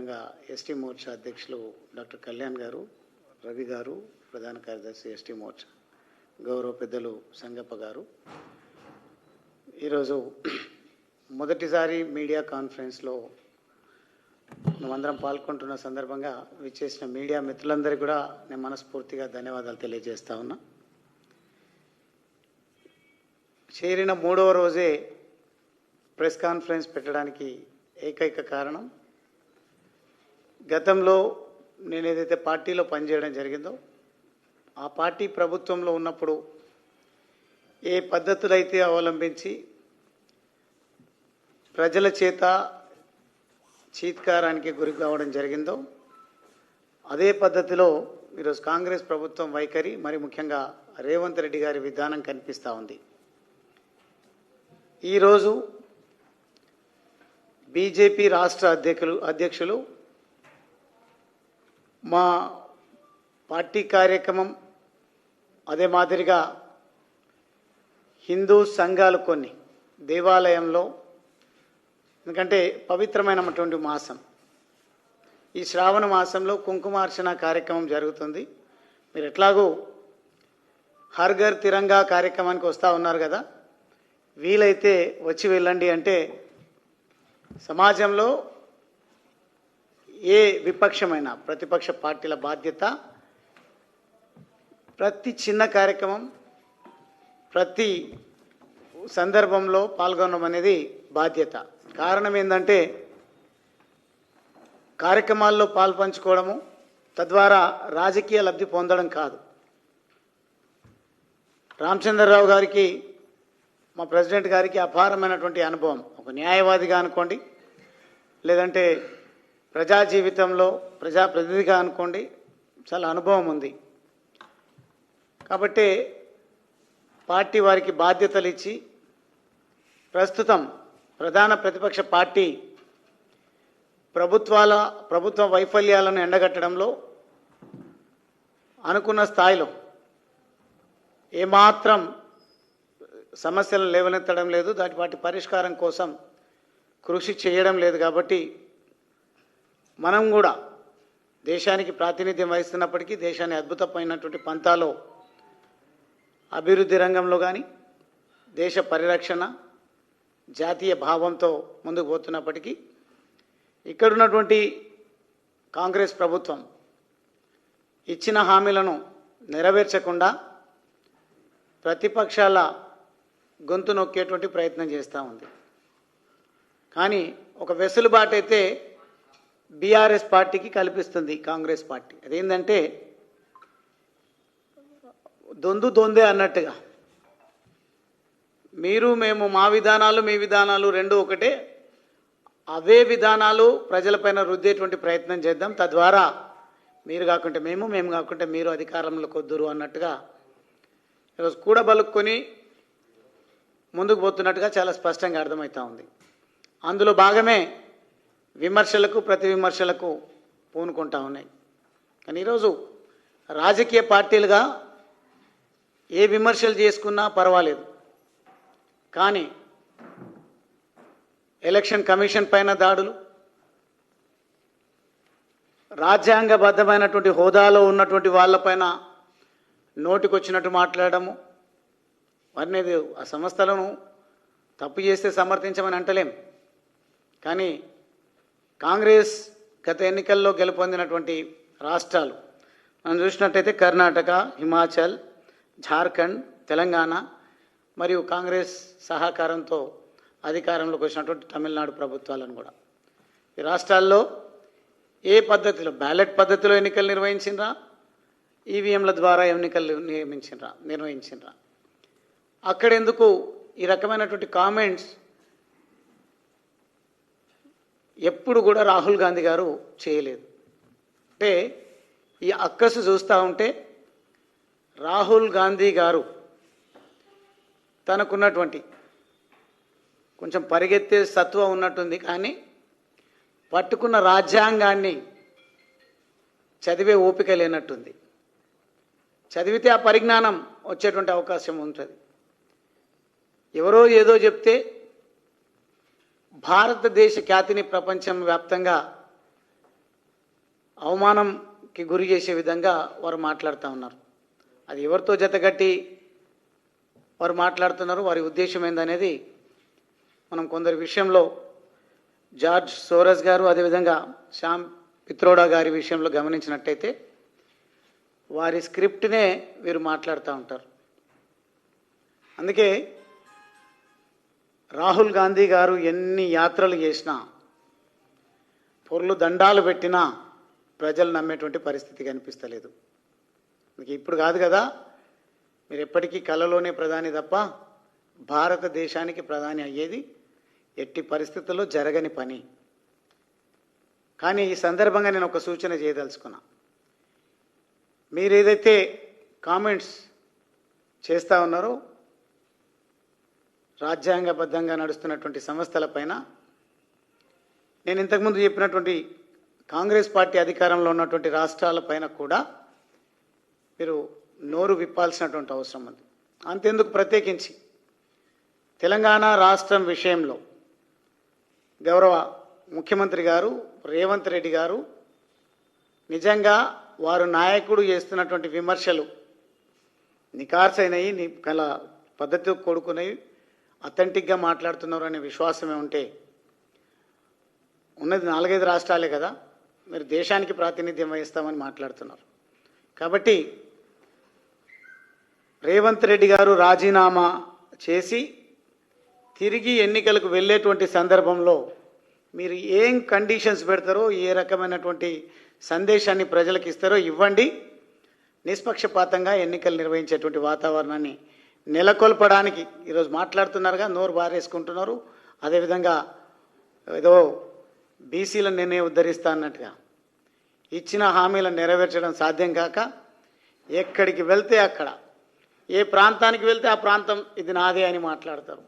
ముఖ్యంగా ఎస్టీ మోర్చా అధ్యక్షులు డాక్టర్ కళ్యాణ్ గారు, రవి గారు, ప్రధాన కార్యదర్శి ఎస్టీ మోర్చా గౌరవ పెద్దలు సంగప్ప గారు, ఈరోజు మొదటిసారి మీడియా కాన్ఫరెన్స్లో మేమందరం పాల్గొంటున్న సందర్భంగా విచ్చేసిన మీడియా మిత్రులందరికీ కూడా నేను మనస్ఫూర్తిగా ధన్యవాదాలు తెలియజేస్తా ఉన్నా. చేరిన 3వ రోజే ప్రెస్ కాన్ఫరెన్స్ పెట్టడానికి ఏకైక కారణం, గతంలో నేను ఏదైతే పార్టీలో పనిచేయడం జరిగిందో ఆ పార్టీ ప్రభుత్వంలో ఉన్నప్పుడు ఏ పద్ధతులైతే అవలంబించి ప్రజల చేత చీత్కారానికి గురి కావడం జరిగిందో అదే పద్ధతిలో ఈరోజు కాంగ్రెస్ ప్రభుత్వం వైఖరి, మరి ముఖ్యంగా రేవంత్ రెడ్డి గారి విధానం కనిపిస్తూ ఉంది. ఈరోజు బీజేపీ రాష్ట్ర అధ్యక్షులు మా పార్టీ కార్యక్రమం, అదే మాదిరిగా హిందూ సంఘాలు కొన్ని దేవాలయంలో, ఎందుకంటే పవిత్రమైనటువంటి మాసం, ఈ శ్రావణ మాసంలో కుంకుమార్చన కార్యక్రమం జరుగుతుంది. మీరు ఎట్లాగూ హర్ ఘర్ తిరంగా కార్యక్రమానికి వస్తూ ఉన్నారు కదా, వీలైతే వచ్చి వెళ్ళండి అంటే సమాజంలో ఏ విపక్షమైన ప్రతిపక్ష పార్టీల బాధ్యత ప్రతి చిన్న కార్యక్రమం, ప్రతి సందర్భంలో పాల్గొనడం అనేది బాధ్యత. కారణం ఏంటంటే కార్యక్రమాల్లో పాల్పంచుకోవడము, తద్వారా రాజకీయ లబ్ధి పొందడం కాదు. రామచంద్రరావు గారికి, మా ప్రెసిడెంట్ గారికి అపారమైనటువంటి అనుభవం, ఒక న్యాయవాదిగా అనుకోండి, లేదంటే ప్రజా జీవితంలో ప్రజాప్రతినిధిగా అనుకోండి, చాలా అనుభవం ఉంది. కాబట్టి పార్టీ వారికి బాధ్యతలు ఇచ్చి ప్రస్తుతం ప్రధాన ప్రతిపక్ష పార్టీ ప్రభుత్వ వైఫల్యాలను ఎండగట్టడంలో అనుకున్న స్థాయిలో ఏమాత్రం సమస్యలను లేవనెత్తడం లేదు, వాటి పరిష్కారం కోసం కృషి చేయడం లేదు. కాబట్టి మనం కూడా దేశానికి ప్రాతినిధ్యం వహిస్తున్నప్పటికీ దేశాన్ని అద్భుతమైనటువంటి పంతాలో అభివృద్ధి రంగంలో కానీ, దేశ పరిరక్షణ, జాతీయ భావంతో ముందుకు పోతున్నప్పటికీ ఇక్కడున్నటువంటి కాంగ్రెస్ ప్రభుత్వం ఇచ్చిన హామీలను నెరవేర్చకుండా ప్రతిపక్షాల గొంతు నొక్కేటువంటి ప్రయత్నం చేస్తూ ఉంది. కానీ ఒక వెసులుబాటు అయితే బీఆర్ఎస్ పార్టీకి కల్పిస్తుంది కాంగ్రెస్ పార్టీ. అదేంటంటే దొందే అన్నట్టుగా, మీరు మేము, మా విధానాలు మీ విధానాలు రెండు ఒకటే, అవే విధానాలు ప్రజలపైన రుద్దేటువంటి ప్రయత్నం చేద్దాం, తద్వారా మీరు కాకుంటే మేము, మేము కాకుంటే మీరు అధికారంలోకి వద్దురు అన్నట్టుగా ఈరోజు కూడబలుక్కొని ముందుకు పోతున్నట్టుగా చాలా స్పష్టంగా అర్థమవుతూ ఉంది. అందులో భాగమే విమర్శలకు, ప్రతి విమర్శలకు పూనుకుంటా ఉన్నాయి. కానీ ఈరోజు రాజకీయ పార్టీలుగా ఏ విమర్శలు చేసుకున్నా పర్వాలేదు, కానీ ఎలక్షన్ కమిషన్ పైన దాడులు, రాజ్యాంగబద్ధమైనటువంటి హోదాలో ఉన్నటువంటి వాళ్ళపైన నోటికొచ్చినట్టు మాట్లాడము, వారిని ఆ సంస్థలను తప్పు చేస్తే సమర్థించమని అంటలేం. కానీ కాంగ్రెస్ గత ఎన్నికల్లో గెలుపొందినటువంటి రాష్ట్రాలు మనం చూసినట్టయితే కర్ణాటక, హిమాచల్, జార్ఖండ్, తెలంగాణ మరియు కాంగ్రెస్ సహకారంతో అధికారంలోకి వచ్చినటువంటి తమిళనాడు ప్రభుత్వాలను కూడా, ఈ రాష్ట్రాల్లో ఏ పద్ధతిలో, బ్యాలెట్ పద్ధతిలో ఎన్నికలు నిర్వహించినరా, ఈవీఎంల ద్వారా ఎన్నికలు నిర్వహించినరా, అక్కడెందుకు ఈ రకమైనటువంటి కామెంట్స్ ఎప్పుడు కూడా రాహుల్ గాంధీ గారు చేయలేదు. అంటే ఈ అక్కసు చూస్తూ ఉంటే రాహుల్ గాంధీ గారు తనకున్నటువంటి కొంచెం పరిగెత్తే సత్వం ఉన్నట్టుంది, కానీ పట్టుకున్న రాజ్యాంగాన్ని చదివే ఓపిక లేనట్టుంది. చదివితే ఆ పరిజ్ఞానం వచ్చేటువంటి అవకాశం ఉంటుంది. ఎవరో ఏదో చెప్తే భారతదేశ ఖ్యాతిని ప్రపంచం వ్యాప్తంగా అవమానంకి గురి చేసే విధంగా వారు మాట్లాడుతూ ఉన్నారు. అది ఎవరితో జతగట్టి వారు మాట్లాడుతున్నారు, వారి ఉద్దేశం ఏందనేది మనం కొందరి విషయంలో జార్జ్ సోరస్ గారు, అదేవిధంగా శ్యామ్ పిత్రోడా గారి విషయంలో గమనించినట్టయితే వారి స్క్రిప్ట్నే వీరు మాట్లాడుతూ ఉంటారు. అందుకే రాహుల్ గాంధీ గారు ఎన్ని యాత్రలు చేసినా, పొర్లు దండాలు పెట్టినా ప్రజలు నమ్మేటువంటి పరిస్థితి కనిపిస్తలేదు. మీకు ఇప్పుడు కాదు కదా, మీరు ఎప్పటికీ కలలోనే ప్రధాని తప్ప భారతదేశానికి ప్రధాని అయ్యేది ఎట్టి పరిస్థితుల్లో జరగని పని. కానీ ఈ సందర్భంగా నేను ఒక సూచన చేయదలుచుకున్నా. మీరు ఏదైతే కామెంట్స్ చేస్తూ ఉన్నారో రాజ్యాంగబద్ధంగా నడుస్తున్నటువంటి సంస్థలపైన, నేను ఇంతకుముందు చెప్పినటువంటి కాంగ్రెస్ పార్టీ అధికారంలో ఉన్నటువంటి రాష్ట్రాలపైన కూడా మీరు నోరు విప్పాల్సినటువంటి అవసరం ఉంది. అంతెందుకు, ప్రత్యేకించి తెలంగాణ రాష్ట్రం విషయంలో గౌరవ ముఖ్యమంత్రి గారు రేవంత్ రెడ్డి గారు నిజంగా వారు నాయకుడు చేస్తున్నటువంటి విమర్శలు నికార్సైనవి, కల పద్ధతితో కూడుకున్నవి, అథెంటిక్గా మాట్లాడుతున్నారు అనే విశ్వాసమే ఉంటే, ఉన్నది 4-5 రాష్ట్రాలే కదా, మీరు దేశానికి ప్రాతినిధ్యం వహిస్తామని మాట్లాడుతున్నారు. కాబట్టి రేవంత్ రెడ్డి గారు రాజీనామా చేసి తిరిగి ఎన్నికలకు వెళ్ళేటువంటి సందర్భంలో మీరు ఏం కండిషన్స్ పెడతారో, ఏ రకమైనటువంటి సందేశాన్ని ప్రజలకు ఇస్తారో ఇవ్వండి. నిష్పక్షపాతంగా ఎన్నికలు నిర్వహించేటువంటి వాతావరణాన్ని నెలకొల్పడానికి ఈరోజు మాట్లాడుతున్నారుగా, నోరు బారేసుకుంటున్నారు. అదేవిధంగా ఏదో బీసీలను నేనే ఉద్ధరిస్తా అన్నట్టుగా ఇచ్చిన హామీలను నెరవేర్చడం సాధ్యం కాక ఎక్కడికి వెళ్తే అక్కడ, ఏ ప్రాంతానికి వెళ్తే ఆ ప్రాంతం ఇది నాదే అని మాట్లాడతారు.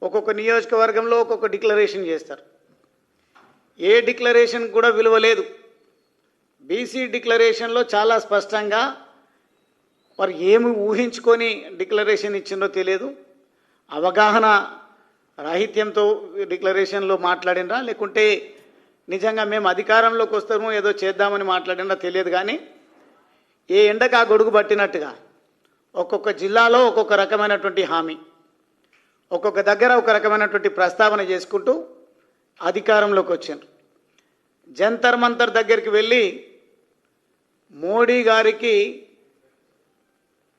ఒక్కొక్క నియోజకవర్గంలో ఒక్కొక్క డిక్లరేషన్ చేస్తారు. ఏ డిక్లరేషన్ కూడా విలువ లేదు. బీసీ డిక్లరేషన్లో చాలా స్పష్టంగా వారు ఏమి ఊహించుకొని డిక్లరేషన్ ఇచ్చిందో తెలియదు. అవగాహన రాహిత్యంతో డిక్లరేషన్లో మాట్లాడినరా, లేకుంటే నిజంగా మేము అధికారంలోకి వస్తాము ఏదో చేద్దామని మాట్లాడినరా తెలియదు. కానీ ఏ ఎండకు ఆ గొడుగు పట్టినట్టుగా ఒక్కొక్క జిల్లాలో ఒక్కొక్క రకమైనటువంటి హామీ, ఒక్కొక్క దగ్గర ఒక రకమైనటువంటి ప్రస్తావన చేసుకుంటూ అధికారంలోకి వచ్చారు. జంతర్ మంతర్ దగ్గరికి వెళ్ళి మోడీ గారికి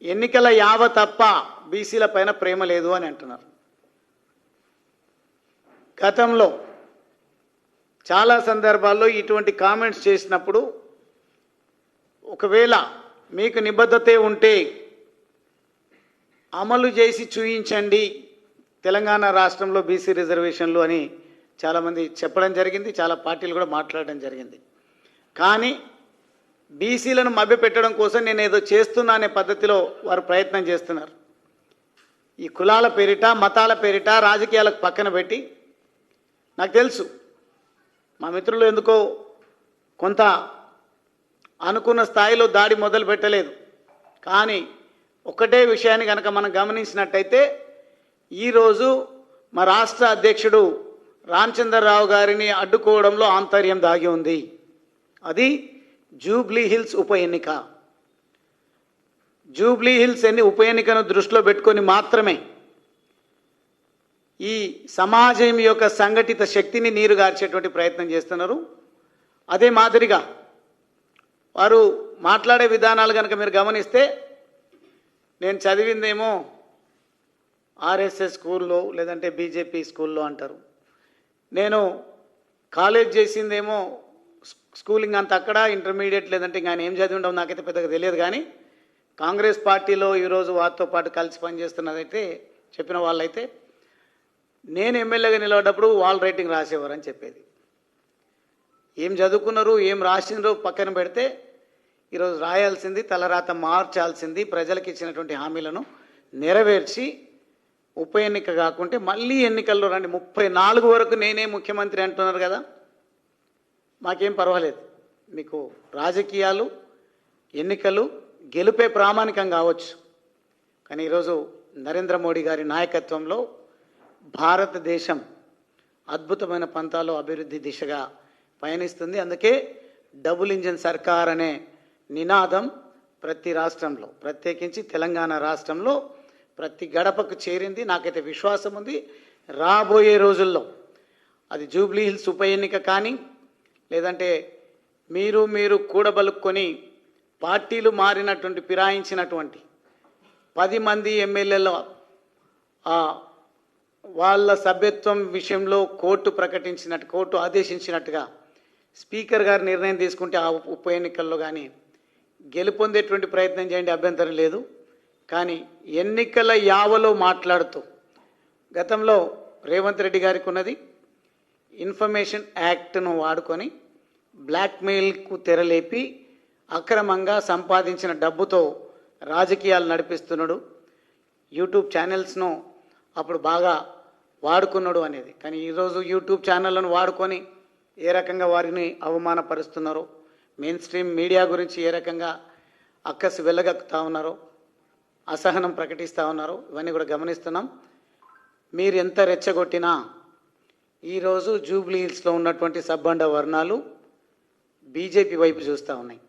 ఎన్నికల యావ తప్ప బీసీల పైన ప్రేమ లేదు అని అంటున్నారు. గతంలో చాలా సందర్భాల్లో ఇటువంటి కామెంట్స్ చేసినప్పుడు, ఒకవేళ మీకు నిబద్ధతే ఉంటే అమలు చేసి చూయించండి తెలంగాణ రాష్ట్రంలో బీసీ రిజర్వేషన్లు అని చాలామంది చెప్పడం జరిగింది, చాలా పార్టీలు కూడా మాట్లాడడం జరిగింది. కానీ బీసీలను మభ్యపెట్టడం కోసం నేను ఏదో చేస్తున్నా అనే పద్ధతిలో వారు ప్రయత్నం చేస్తున్నారు. ఈ కులాల పేరిట, మతాల పేరిట, రాజకీయాలకు పక్కన పెట్టి, నాకు తెలుసు మా మిత్రులు ఎందుకో కొంత అనుకున్న స్థాయిలో దాడి మొదలు పెట్టలేదు. కానీ ఒకటే విషయాన్ని కనుక మనం గమనించినట్టయితే, ఈరోజు మా రాష్ట్ర అధ్యక్షుడు రామచంద్రరావు గారిని అడ్డుకోవడంలో ఆంతర్యం దాగి ఉంది. అది జూబ్లీ హిల్స్ ఉప ఎన్నిక. జూబ్లీ హిల్స్ ఉప ఎన్నికను దృష్టిలో పెట్టుకొని మాత్రమే ఈ సమాజం యొక్క సంఘటిత శక్తిని నీరుగార్చేటువంటి ప్రయత్నం చేస్తున్నారు. అదే మాదిరిగా వారు మాట్లాడే విధానాలు కనుక మీరు గమనిస్తే, నేను చదివిందేమో ఆర్ఎస్ఎస్ స్కూల్లో లేదంటే బీజేపీ స్కూల్లో అంటారు, నేను కాలేజ్ చేసిందేమో స్కూలింగ్ అంత అక్కడ, ఇంటర్మీడియట్ లేదంటే ఇంకా ఆయన ఏం చదివి ఉండవు నాకైతే పెద్దగా తెలియదు. కానీ కాంగ్రెస్ పార్టీలో ఈరోజు వారితో పాటు కలిసి పనిచేస్తున్నదైతే చెప్పిన వాళ్ళైతే, నేను ఎమ్మెల్యేగా నిలబడ్డప్పుడు వాల్ రైటింగ్ రాసేవారు అని చెప్పేది. ఏం చదువుకున్నారు, ఏం రాసినారో పక్కన పెడితే, ఈరోజు రాయాల్సింది, తలరాత మార్చాల్సింది ప్రజలకు ఇచ్చినటువంటి హామీలను నెరవేర్చి ఉప ఎన్నిక కాకుంటే మళ్ళీ ఎన్నికల్లో రండి. 34 వరకు నేనే ముఖ్యమంత్రి అంటున్నారు కదా, మాకేం పర్వాలేదు. మీకు రాజకీయాలు, ఎన్నికలు గెలుపే ప్రామాణికం కావచ్చు. కానీ ఈరోజు నరేంద్ర మోడీ గారి నాయకత్వంలో భారతదేశం అద్భుతమైన పంతాలో అభివృద్ధి దిశగా పయనిస్తుంది. అందుకే డబుల్ ఇంజిన్ సర్కార్ అనే నినాదం ప్రతి రాష్ట్రంలో, ప్రత్యేకించి తెలంగాణ రాష్ట్రంలో ప్రతి గడపకు చేరింది. నాకైతే విశ్వాసం ఉంది రాబోయే రోజుల్లో అది జూబ్లీ హిల్స్ ఉప ఎన్నిక కానీ, లేదంటే మీరు కూడబలుక్కొని పార్టీలు మారినటువంటి ఫిరాయించినటువంటి 10 మంది ఎమ్మెల్యేల వాళ్ళ సభ్యత్వం విషయంలో కోర్టు ఆదేశించినట్టుగా స్పీకర్ గారు నిర్ణయం తీసుకుంటే ఆ ఉప ఎన్నికల్లో కానీ గెలుపొందేటువంటి ప్రయత్నం చేయండి, అభ్యంతరం లేదు. కానీ ఎన్నికల యావలో మాట్లాడుతూ గతంలో రేవంత్ రెడ్డి గారికి ఉన్నది ఇన్ఫర్మేషన్ యాక్ట్ను వాడుకొని బ్లాక్మెయిల్కు తెరలేపి అక్రమంగా సంపాదించిన డబ్బుతో రాజకీయాలు నడిపిస్తున్నాడు, యూట్యూబ్ ఛానల్స్ను అప్పుడు బాగా వాడుకున్నాడు అనేది. కానీ ఈరోజు యూట్యూబ్ ఛానళ్లను వాడుకొని ఏ రకంగా వారిని అవమానపరుస్తున్నారో, మెయిన్ స్ట్రీమ్ మీడియా గురించి ఏ రకంగా అక్కసి వెళ్ళగక్కుతా ఉన్నారో, అసహనం ప్రకటిస్తూ ఉన్నారో, ఇవన్నీ కూడా గమనిస్తున్నాం. మీరు ఎంత రెచ్చగొట్టినా ఈరోజు జూబ్లీ హిల్స్లో ఉన్నటువంటి సబ్బండ వర్ణాలు బీజేపీ వైపు చూస్తూ ఉన్నాయి.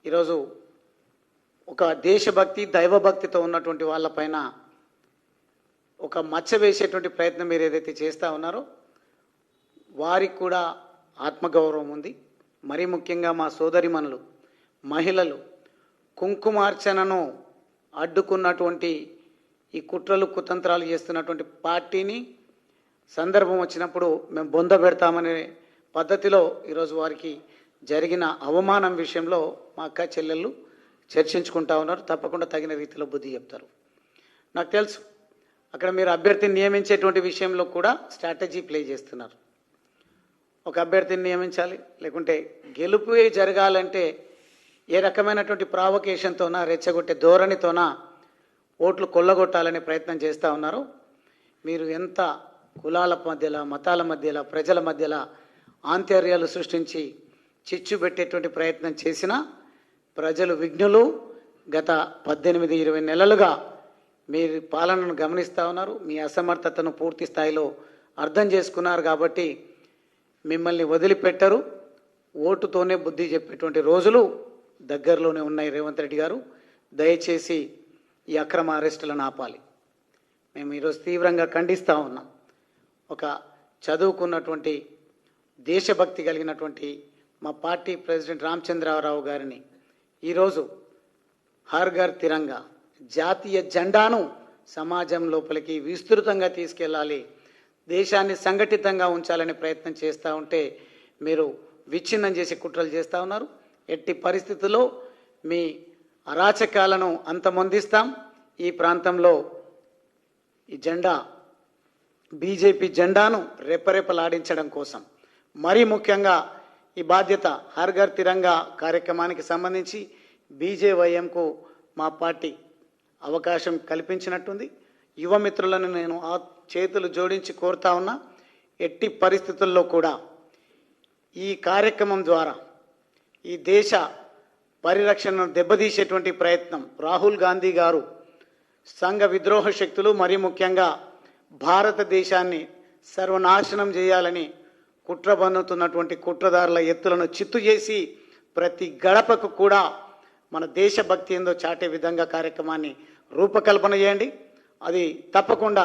ఈరోజు ఒక దేశభక్తి దైవభక్తితో ఉన్నటువంటి వాళ్ళపైన ఒక మచ్చ వేసేటువంటి ప్రయత్నం మీరు ఏదైతే చేస్తూ ఉన్నారో వారికి కూడా ఆత్మగౌరవం ఉంది. మరీ ముఖ్యంగా మా సోదరిమణులు మహిళలు కుంకుమార్చనను అడ్డుకున్నటువంటి ఈ కుట్రలు కుతంత్రాలు చేస్తున్నటువంటి పార్టీని సందర్భం వచ్చినప్పుడు మేము బొంద పెడతామనే పద్ధతిలో ఈరోజు వారికి జరిగిన అవమానం విషయంలో మా అక్క చెల్లెళ్ళు చర్చించుకుంటా ఉన్నారు. తప్పకుండా తగిన రీతిలో బుద్ధి చెప్తారు. నాకు తెలుసు అక్కడ మీరు అభ్యర్థిని నియమించేటువంటి విషయంలో కూడా స్ట్రాటజీ ప్లే చేస్తున్నారు. ఒక అభ్యర్థిని నియమించాలి, లేకుంటే గెలుపు జరగాలంటే ఏ రకమైనటువంటి ప్రావకేషన్తోనా రెచ్చగొట్టే ధోరణితోనా ఓట్లు కొల్లగొట్టాలనే ప్రయత్నం చేస్తూ ఉన్నారు. మీరు ఎంత కులాల మధ్యలో, మతాల మధ్యలో, ప్రజల మధ్యలో ఆంతర్యాలు సృష్టించి చిచ్చు పెట్టేటువంటి ప్రయత్నం చేసినా ప్రజలు విఘ్నులు. గత 18-20 నెలలుగా మీరు పాలనను గమనిస్తూ ఉన్నారు. మీ అసమర్థతను పూర్తి స్థాయిలో అర్థం చేసుకున్నారు కాబట్టి మిమ్మల్ని వదిలిపెట్టరు. ఓటుతోనే బుద్ధి చెప్పేటువంటి రోజులు దగ్గరలోనే ఉన్నాయి. రేవంత్ రెడ్డి గారు దయచేసి ఈ అక్రమ అరెస్టులను ఆపాలి. మేము ఈరోజు తీవ్రంగా ఖండిస్తూ ఉన్నాం. ఒక చదువుకున్నటువంటి దేశభక్తి కలిగినటువంటి మా పార్టీ ప్రెసిడెంట్ రామచంద్రరావు గారిని ఈరోజు హర్ ఘర్ తిరంగా జాతీయ జెండాను సమాజం లోపలికి విస్తృతంగా తీసుకెళ్ళాలి, దేశాన్ని సంఘటితంగా ఉంచాలనే ప్రయత్నం చేస్తూ ఉంటే మీరు విచ్ఛిన్నం చేసి కుట్రలు చేస్తూ ఉన్నారు. ఎట్టి పరిస్థితుల్లో మీ అరాచకాలను అంతమొందిస్తాం. ఈ ప్రాంతంలో ఈ జెండా బీజేపీ జెండాను రెపరెపలాడించడం కోసం మరీ ముఖ్యంగా ఈ బాధ్యత హర్ ఘర్ తిరంగా కార్యక్రమానికి సంబంధించి బీజేవైఎంకు మా పార్టీ అవకాశం కల్పించినట్టుంది. యువ మిత్రులను నేను ఆ చేతులు జోడించి కోరుతా ఉన్నా, ఎట్టి పరిస్థితుల్లో కూడా ఈ కార్యక్రమం ద్వారా ఈ దేశ పరిరక్షణను దెబ్బతీసేటువంటి ప్రయత్నం రాహుల్ గాంధీ గారు సంఘ విద్రోహ శక్తులు మరీ ముఖ్యంగా భారతదేశాన్ని సర్వనాశనం చేయాలని కుట్ర పన్నుతున్నటువంటి కుట్రదారుల ఎత్తులను చిత్తు చేసి ప్రతి గడపకు కూడా మన దేశభక్తి ఏందో చాటే విధంగా కార్యక్రమాన్ని రూపకల్పన చేయండి. అది తప్పకుండా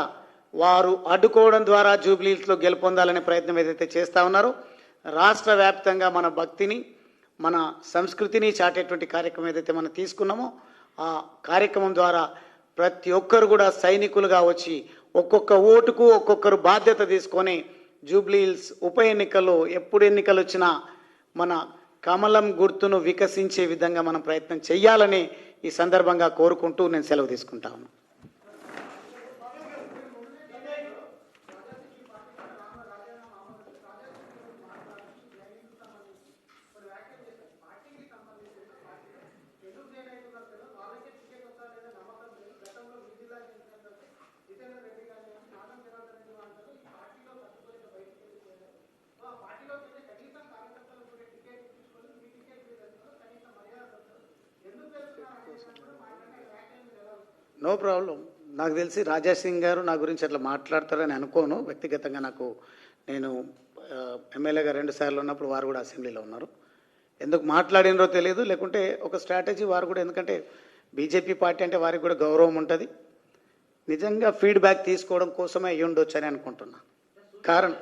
వారు అడ్డుకోవడం ద్వారా జూబ్లీహిల్స్లో గెలుపొందాలనే ప్రయత్నం ఏదైతే చేస్తూ ఉన్నారో రాష్ట్ర వ్యాప్తంగా మన భక్తిని మన సంస్కృతిని చాటేటువంటి కార్యక్రమం ఏదైతే మనం తీసుకున్నామో ఆ కార్యక్రమం ద్వారా ప్రతి ఒక్కరు కూడా సైనికులుగా వచ్చి ఒక్కొక్క ఓటుకు ఒక్కొక్కరు బాధ్యత తీసుకొని జూబ్లీహిల్స్ ఉప ఎన్నికల్లో ఎప్పుడు ఎన్నికలు వచ్చినా మన కమలం గుర్తును వికసించే విధంగా మనం ప్రయత్నం చేయాలని ఈ సందర్భంగా కోరుకుంటూ నేను సెలవు తీసుకుంటా ఉన్నాను. No problem. నాకు తెలిసి రాజా సింగ్ గారు నా గురించి అట్లా మాట్లాడతారని అనుకోను. వ్యక్తిగతంగా నేను ఎమ్మెల్యేగా 2 సార్లు ఉన్నప్పుడు వారు కూడా అసెంబ్లీలో ఉన్నారు. ఎందుకు మాట్లాడినరో తెలియదు, లేకుంటే ఒక స్ట్రాటజీ వారు కూడా, ఎందుకంటే బీజేపీ పార్టీ అంటే వారికి కూడా గౌరవం ఉంటుంది. నిజంగా ఫీడ్బ్యాక్ తీసుకోవడం కోసమే అయ్యి ఉండొచ్చు అని అనుకుంటున్నా. కారణం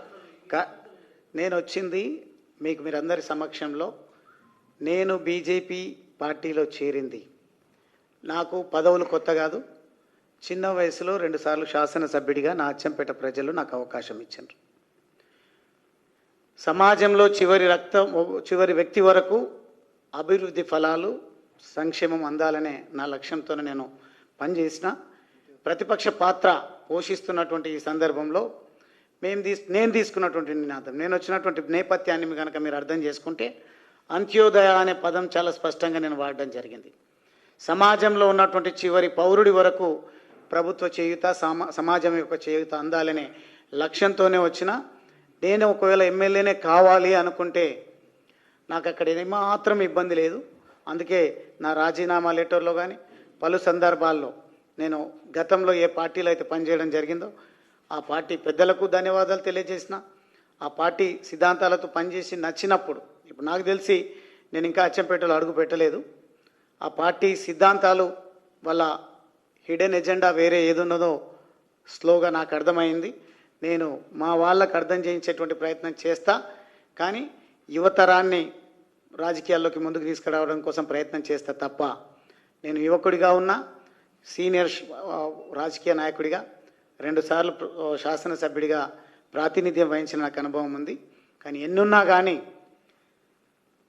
నేను వచ్చింది మీకు మీరందరి సమక్షంలో, నేను బీజేపీ పార్టీలో చేరింది నాకు పదవులు కొత్త కాదు. చిన్న వయసులో 2 సార్లు శాసనసభ్యుడిగా నా అచ్చంపేట ప్రజలు నాకు అవకాశం ఇచ్చారు. సమాజంలో చివరి వ్యక్తి వరకు అభివృద్ధి ఫలాలు సంక్షేమం అందాలనే నా లక్ష్యంతోనే నేను పనిచేసిన. ప్రతిపక్ష పాత్ర పోషిస్తున్నటువంటి ఈ సందర్భంలో నేను తీసుకున్నటువంటి నినాదం, నేను వచ్చినటువంటి నేపథ్యాన్ని కనుక మీరు అర్థం చేసుకుంటే, అంత్యోదయ అనే పదం చాలా స్పష్టంగా నేను వాడడం జరిగింది. సమాజంలో ఉన్నటువంటి చివరి పౌరుడి వరకు ప్రభుత్వ చేయూత, సమాజం యొక్క చేయూత అందాలనే లక్ష్యంతోనే వచ్చిన. నేను ఒకవేళ ఎమ్మెల్యేనే కావాలి అనుకుంటే నాకు అక్కడ ఏమాత్రం ఇబ్బంది లేదు. అందుకే నా రాజీనామా లెటర్లో కానీ పలు సందర్భాల్లో నేను గతంలో ఏ పార్టీలో అయితే పనిచేయడం జరిగిందో ఆ పార్టీ పెద్దలకు ధన్యవాదాలు తెలియజేసిన. ఆ పార్టీ సిద్ధాంతాలతో పనిచేసి నచ్చినప్పుడు, ఇప్పుడు నాకు తెలిసి నేను ఇంకా అచ్చంపేటలో అడుగు పెట్టలేదు, ఆ పార్టీ సిద్ధాంతాలు వల్ల హిడెన్ ఎజెండా వేరే ఏదున్నదో స్లోగా నాకు అర్థమైంది. నేను మా వాళ్ళకు అర్థం చేయించేటువంటి ప్రయత్నం చేస్తా, కానీ యువతరాన్ని రాజకీయాల్లోకి ముందుకు తీసుకురావడం కోసం ప్రయత్నం చేస్తా తప్ప, నేను యువకుడిగా ఉన్న సీనియర్ రాజకీయ నాయకుడిగా 2 సార్లు శాసనసభ్యుడిగా ప్రాతినిధ్యం వహించిన నాకు అనుభవం ఉంది. కానీ ఎన్నున్నా కానీ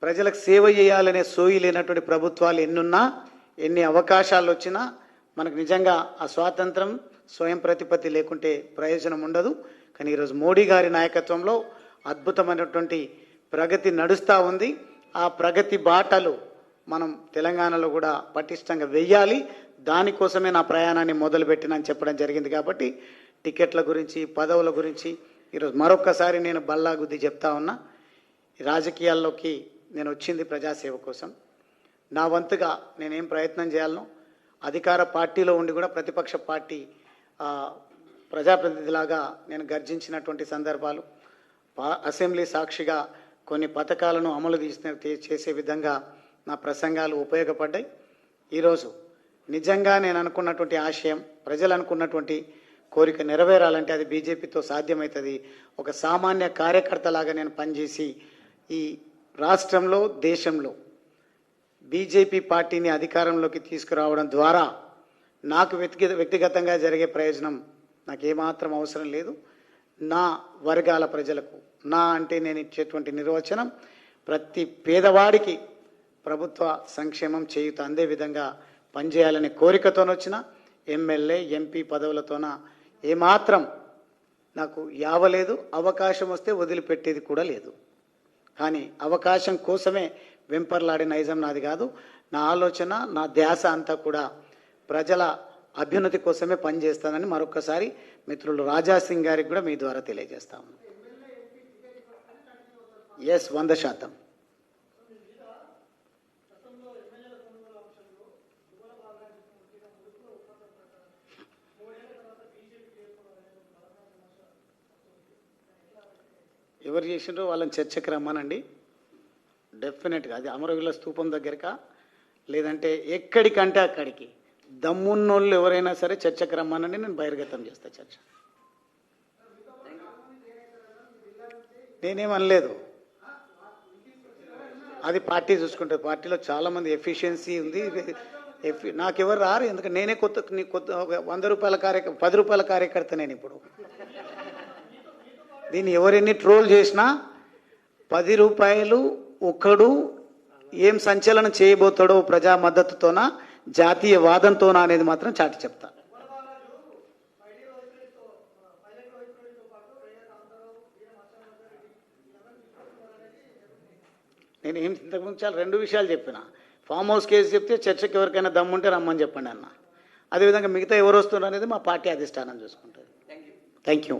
ప్రజలకు సేవ చేయాలనే సోయి లేనటువంటి ప్రభుత్వాలు ఎన్నున్నా, ఎన్ని అవకాశాలు వచ్చినా మనకు నిజంగా ఆ స్వాతంత్రం, స్వయం ప్రతిపత్తి లేకుంటే ప్రయోజనం ఉండదు. కానీ ఈరోజు మోడీ గారి నాయకత్వంలో అద్భుతమైనటువంటి ప్రగతి నడుస్తూ ఉంది. ఆ ప్రగతి బాటలు మనం తెలంగాణలో కూడా పటిష్టంగా వెయ్యాలి. దానికోసమే నా ప్రయాణాన్ని మొదలుపెట్టినని చెప్పడం జరిగింది. కాబట్టి టికెట్ల గురించి, పదవుల గురించి ఈరోజు మరొక్కసారి నేను బల్లాగుద్ది చెప్తా ఉన్నా. రాజకీయాల్లోకి నేను వచ్చింది ప్రజాసేవ కోసం. నా వంతుగా నేనేం ప్రయత్నం చేయాలనో, అధికార పార్టీలో ఉండి కూడా ప్రతిపక్ష పార్టీ ప్రజాప్రతినిధిలాగా నేను గర్జించినటువంటి సందర్భాలు, అసెంబ్లీ సాక్షిగా కొన్ని పథకాలను అమలు చేసే విధంగా నా ప్రసంగాలు ఉపయోగపడ్డాయి. ఈరోజు నిజంగా నేను అనుకున్నటువంటి ఆశయం, ప్రజలు అనుకున్నటువంటి కోరిక నెరవేరాలంటే అది బీజేపీతో సాధ్యమవుతుంది. ఒక సామాన్య కార్యకర్తలాగా నేను పనిచేసి ఈ రాష్ట్రంలో, దేశంలో బీజేపీ పార్టీని అధికారంలోకి తీసుకురావడం ద్వారా నాకు వ్యక్తిగతంగా జరిగే ప్రయోజనం నాకు ఏమాత్రం అవసరం లేదు. నా వర్గాల ప్రజలకు, నా అంటే నేను ఇచ్చేటువంటి నిర్వచనం ప్రతి పేదవాడికి ప్రభుత్వ సంక్షేమం చేయూత అందే విధంగా పనిచేయాలనే కోరికతోనొచ్చిన ఎమ్మెల్యే, ఎంపీ పదవులతోన ఏమాత్రం నాకు యావలేదు. అవకాశం వస్తే వదిలిపెట్టేది కూడా లేదు. కానీ అవకాశం కోసమే వెంపర్లాడే నైజం నాది కాదు. నా ఆలోచన, నా ధ్యాస అంతా కూడా ప్రజల అభ్యున్నతి కోసమే పనిచేస్తానని మరొకసారి మిత్రులు రాజాసింగ్ గారికి కూడా మీ ద్వారా తెలియజేస్తాము. ఎస్, 100%. ఎవరు చేసిండ్రో వాళ్ళని చర్చకు రమ్మనండి. డెఫినెట్గా అది అమరవీరుల స్తూపం దగ్గరకా, లేదంటే ఎక్కడికంటే అక్కడికి దమ్మున్నోళ్ళు ఎవరైనా సరే చర్చకు రమ్మనండి. నేను బహిర్గతం చేస్తా చర్చ. నేనేమనలేదు, అది పార్టీ చూసుకుంటుంది. పార్టీలో చాలామంది ఎఫిషియన్సీ ఉంది. నాకెవరు రారు, ఎందుకంటే నేనే కొత్త 100 రూపాయల 10 రూపాయల కార్యకర్త. నేను ఇప్పుడు దీన్ని ఎవరెన్ని ట్రోల్ చేసినా 10 రూపాయలు ఒకడు ఏం సంచలనం చేయబోతాడో ప్రజా మద్దతుతోనా, జాతీయ వాదంతోనా అనేది మాత్రం చాటి చెప్తా. నేను ఏం ఇంతకుముందు చాలా 2 విషయాలు చెప్పిన. ఫామ్ హౌస్ కేసు చెప్తే చర్చకి ఎవరికైనా దమ్ముంటే రమ్మని చెప్పండి అన్న. అదేవిధంగా మిగతా ఎవరు వస్తున్నారు అనేది మా పార్టీ అధిష్టానం చూసుకుంటుంది. Thank you.